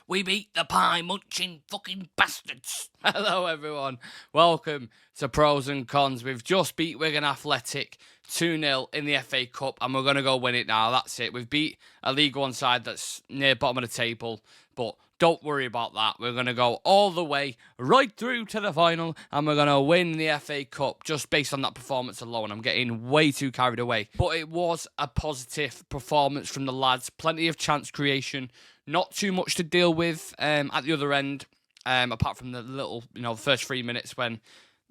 We beat the pie-munching fucking bastards. Hello, everyone. Welcome to Pros and Cons. We've just beat Wigan Athletic 2-0 in the FA Cup, and we're going to go win it now. That's it. We've beat a League One side that's near bottom of the table, but don't worry about that. We're going to go all the way right through to the final, and we're going to win the FA Cup just based on that performance alone. I'm getting way too carried away. But it was a positive performance from the lads. Plenty of chance creation. Not too much to deal with at the other end, apart from the little, first 3 minutes when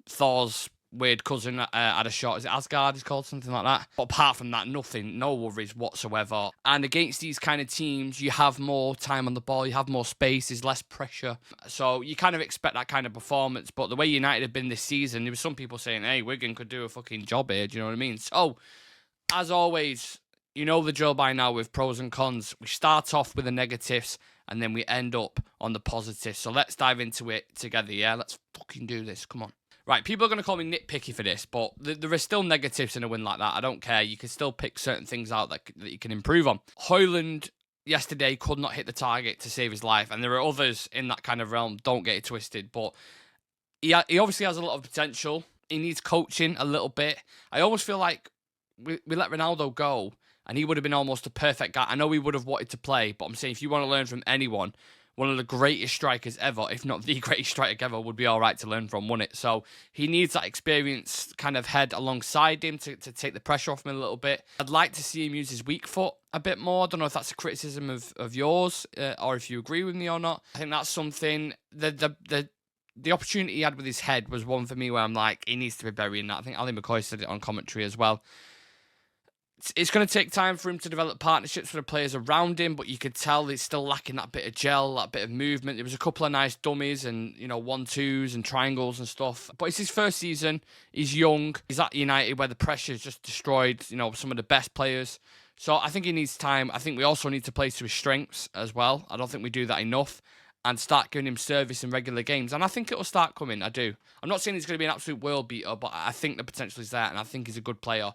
Thor's weird cousin had a shot. Is it Asgard? It's called something like that. But apart from that, nothing. No worries whatsoever. And against these kind of teams, you have more time on the ball. You have more space. There's less pressure. So you kind of expect that kind of performance. But the way United have been this season, there was some people saying, hey, Wigan could do a fucking job here. Do you know what I mean? So, as always, you know the drill by now with pros and cons. We start off with the negatives and then we end up on the positives. So let's dive into it together, yeah? Let's fucking do this. Come on. Right, people are going to call me nitpicky for this, but there are still negatives in a win like that. I don't care. You can still pick certain things out that you can improve on. Højlund yesterday could not hit the target to save his life, and there are others in that kind of realm. Don't get it twisted, but he obviously has a lot of potential. He needs coaching a little bit. I almost feel like we let Ronaldo go, and he would have been almost a perfect guy. I know he would have wanted to play, but I'm saying if you want to learn from anyone, one of the greatest strikers ever, if not the greatest striker ever, would be all right to learn from, wouldn't it? So he needs that experienced kind of head alongside him to take the pressure off him a little bit. I'd like to see him use his weak foot a bit more. I don't know if that's a criticism of yours or if you agree with me or not. I think that's something. The opportunity he had with his head was one for me where I'm like, he needs to be burying that. I think Ali McCoy said it on commentary as well. It's going to take time for him to develop partnerships with the players around him, but you could tell he's still lacking that bit of gel, that bit of movement. There was a couple of nice dummies and, 1-2s and triangles and stuff. But it's his first season. He's young. He's at United where the pressure's just destroyed, some of the best players. So I think he needs time. I think we also need to play to his strengths as well. I don't think we do that enough. And start giving him service in regular games. And I think it'll start coming, I do. I'm not saying he's going to be an absolute world beater, but I think the potential is there, and I think he's a good player.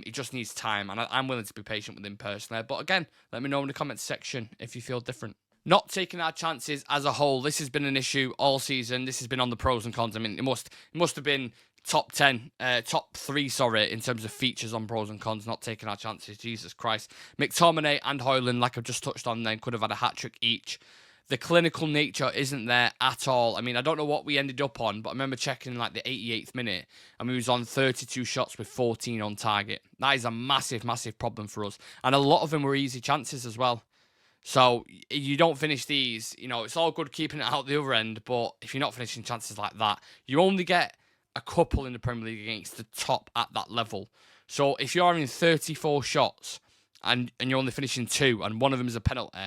He just needs time, and I'm willing to be patient with him personally. But again, let me know in the comments section if you feel different. Not taking our chances as a whole. This has been an issue all season. This has been on the pros and cons. I mean, it must have been top 3, in terms of features on pros and cons, not taking our chances. Jesus Christ. McTominay and Højlund, like I've just touched on then, could have had a hat-trick each. The clinical nature isn't there at all. I mean, I don't know what we ended up on, but I remember checking like the 88th minute, and we was on 32 shots with 14 on target. That is a massive, massive problem for us. And a lot of them were easy chances as well. So you don't finish these, it's all good keeping it out the other end, but if you're not finishing chances like that, you only get a couple in the Premier League against the top at that level. So if you're having 34 shots and you're only finishing 2 and one of them is a penalty,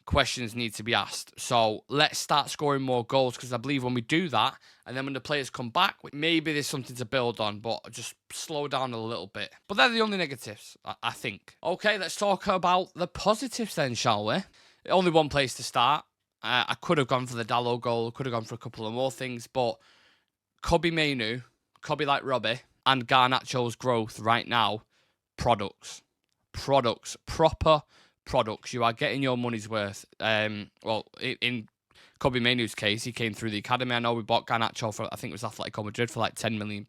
questions need to be asked. So let's start scoring more goals, because I believe when we do that, and then when the players come back, maybe there's something to build on, but just slow down a little bit. But they're the only negatives, I think. Okay, let's talk about the positives then, shall we? Only one place to start. I could have gone for the Dalot goal, could have gone for a couple of more things, but Kobbie Mainoo, Kobbie like Robbie, and Garnacho's growth right now, products, proper products. You are getting your money's worth. In Kobbie Mainoo's case, he came through the academy. I know we bought Garnacho for, I think it was Atletico Madrid for like £10 million.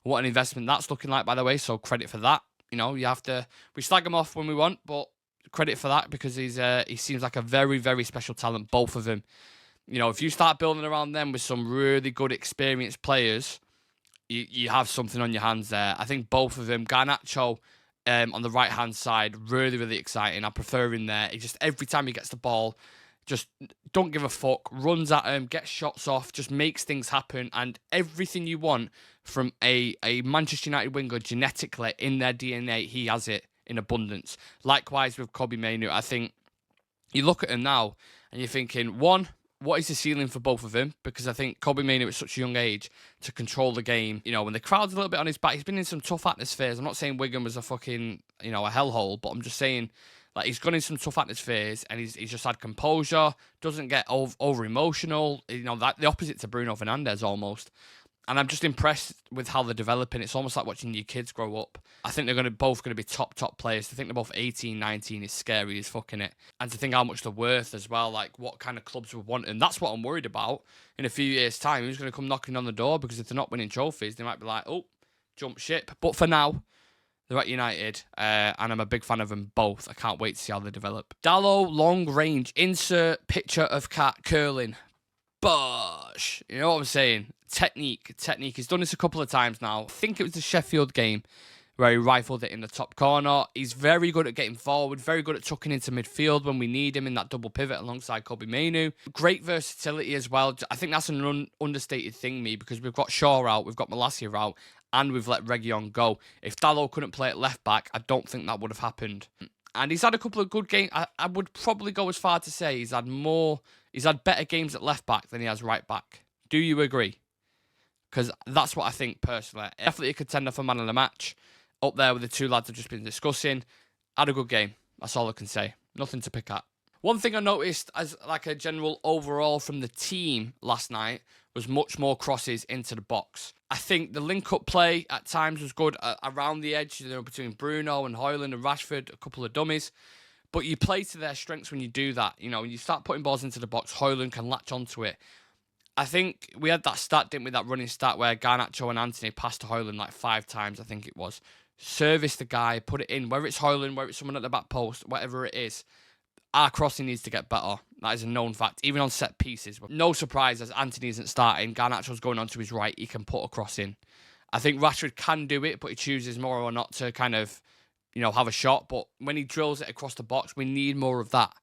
What an investment that's looking like, by the way. So credit for that. We slag him off when we want, but credit for that, because he seems like a very, very special talent, both of them. If you start building around them with some really good, experienced players, you have something on your hands there. I think both of them, Garnacho, on the right-hand side, really, really exciting. I prefer him there. He just, every time he gets the ball, just don't give a fuck, runs at him, gets shots off, just makes things happen, and everything you want from a Manchester United winger genetically in their DNA, he has it in abundance. Likewise with Kobbie Mainoo, I think you look at him now and you're thinking, one, what is the ceiling for both of them? Because I think Kobbie Mainoo at such a young age to control the game, when the crowd's a little bit on his back, he's been in some tough atmospheres. I'm not saying Wigan was a fucking, a hellhole, but I'm just saying, like, he's gone in some tough atmospheres and he's just had composure, doesn't get over emotional, the opposite to Bruno Fernandes almost. And I'm just impressed with how they're developing. It's almost like watching your kids grow up. I think they're both going to be top players. To think they're both 18, 19 is scary as fucking it. And to think how much they're worth as well, like what kind of clubs would want. And that's what I'm worried about. In a few years' time, who's going to come knocking on the door? Because if they're not winning trophies, they might be like, oh, jump ship. But for now, they're at United, and I'm a big fan of them both. I can't wait to see how they develop. Dalot, long range, insert picture of cat curling. Bosh. You know what I'm saying? Technique. He's done this a couple of times now. I think it was the Sheffield game where he rifled it in the top corner. He's very good at getting forward, very good at tucking into midfield when we need him in that double pivot alongside Kobe Mainu. Great versatility as well. I think that's an understated thing, because we've got Shaw out, we've got Malacia out, and we've let Reguilon go. If Dalot couldn't play at left back, I don't think that would have happened. And he's had a couple of good games. I would probably go as far to say he's had better games at left back than he has right back. Do you agree? Because that's what I think personally. Definitely a contender for man of the match. Up there with the two lads I've just been discussing. Had a good game. That's all I can say. Nothing to pick at. One thing I noticed as like a general overall from the team last night was much more crosses into the box. I think the link-up play at times was good around the edge, between Bruno and Højlund and Rashford, a couple of dummies. But you play to their strengths when you do that. When you start putting balls into the box, Højlund can latch onto it. I think we had that stat, didn't we? That running stat where Garnacho and Anthony passed to Højlund like 5 times, I think it was. Service the guy, put it in. Whether it's Højlund, whether it's someone at the back post, whatever it is, our crossing needs to get better. That is a known fact, even on set pieces. But no surprise, as Anthony isn't starting, Garnacho's going on to his right, he can put a cross in. I think Rashford can do it, but he chooses more or not to kind of, have a shot. But when he drills it across the box, we need more of that.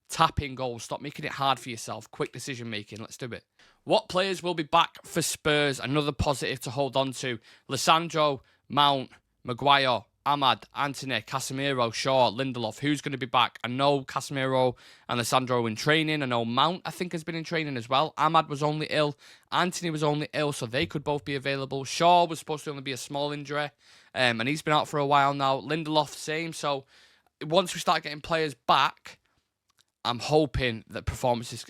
Tap in goals. Stop making it hard for yourself. Quick decision making. Let's do it. What players will be back for Spurs? Another positive to hold on to. Lissandro, Mount, Maguire, Ahmad, Antony, Casemiro, Shaw, Lindelof. Who's going to be back? I know Casemiro and Lissandro are in training. I know Mount, I think, has been in training as well. Ahmad was only ill. Antony was only ill, so they could both be available. Shaw was supposed to only be a small injury, and he's been out for a while now. Lindelof, same. So once we start getting players back, I'm hoping that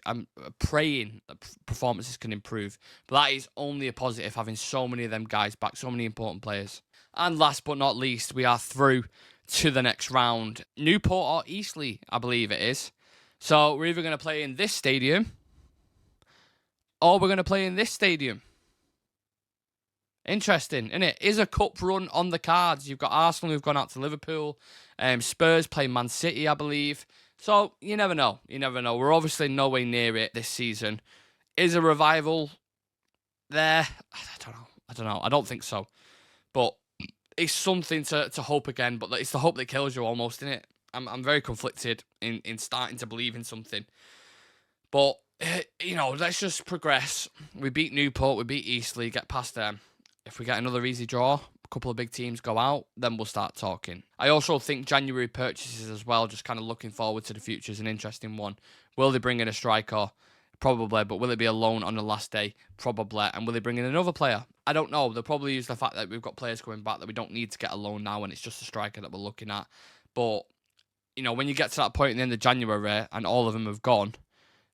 I'm praying that performances can improve. But that is only a positive, having so many of them guys back, so many important players. And last but not least, we are through to the next round. Newport or Eastleigh, I believe it is. So we're either going to play in this stadium or we're going to play in this stadium. Interesting, isn't it? Is a cup run on the cards? You've got Arsenal who've gone out to Liverpool. Spurs play Man City, I believe. So, you never know. We're obviously nowhere near it this season. Is a revival there? I don't know. I don't think so. But it's something to hope again. But it's the hope that kills you almost, isn't it? I'm very conflicted in starting to believe in something. But, let's just progress. We beat Newport. We beat Eastleigh. Get past them. If we get another easy draw, couple of big teams go out, then we'll start talking. I also think January purchases as well, just kind of looking forward to the future, is an interesting one. Will they bring in a striker? Probably, but will it be a loan on the last day? Probably. And will they bring in another player? I don't know. They'll probably use the fact that we've got players coming back that we don't need to get a loan now, and it's just a striker that we're looking at. But, when you get to that point in the end of January and all of them have gone,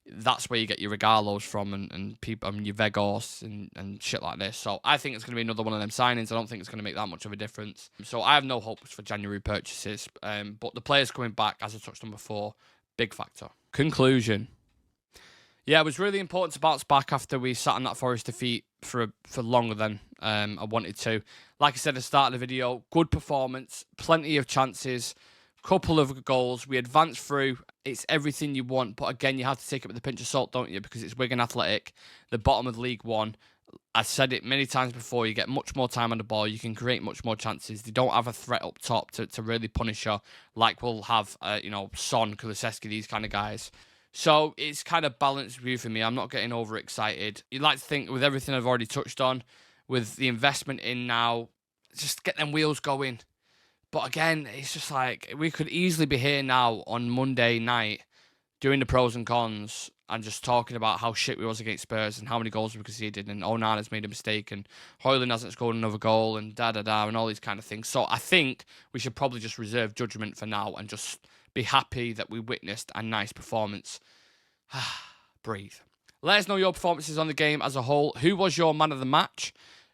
that's where you get your Regalos from and people, your Vegos and shit like this. So I think it's going to be another one of them signings. I don't think it's going to make that much of a difference. So I have no hopes for January purchases. But the players coming back, as I touched on before, big factor. Conclusion. Yeah, it was really important to bounce back after we sat on that Forest defeat for longer than I wanted to. Like I said at the start of the video, good performance, plenty of chances, couple of goals. We advanced through. It's everything you want, but again, you have to take it with a pinch of salt, don't you? Because it's Wigan Athletic, the bottom of League One. I've said it many times before, you get much more time on the ball, you can create much more chances. They don't have a threat up top to really punish you, like we'll have, Son, Kulusevski, these kind of guys. So it's kind of balanced view for me. I'm not getting overexcited. You'd like to think with everything I've already touched on, with the investment in now, just get them wheels going. But again, it's just like, we could easily be here now on Monday night doing the pros and cons and just talking about how shit we was against Spurs and how many goals we conceded and Onana's made a mistake and Højlund hasn't scored another goal and da-da-da and all these kind of things. So I think we should probably just reserve judgment for now and just be happy that we witnessed a nice performance. Breathe. Let us know your performances on the game as a whole. Who was your man of the match?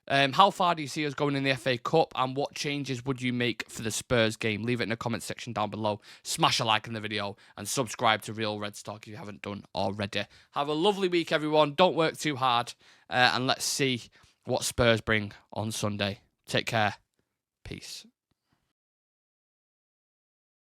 How far do you see us going in the FA Cup? And what changes would you make for the Spurs game? Leave it in the comment section down below. Smash a like in the video and subscribe to Real Red Stock if you haven't done already. Have a lovely week, everyone. Don't work too hard. And let's see what Spurs bring on Sunday. Take care. Peace.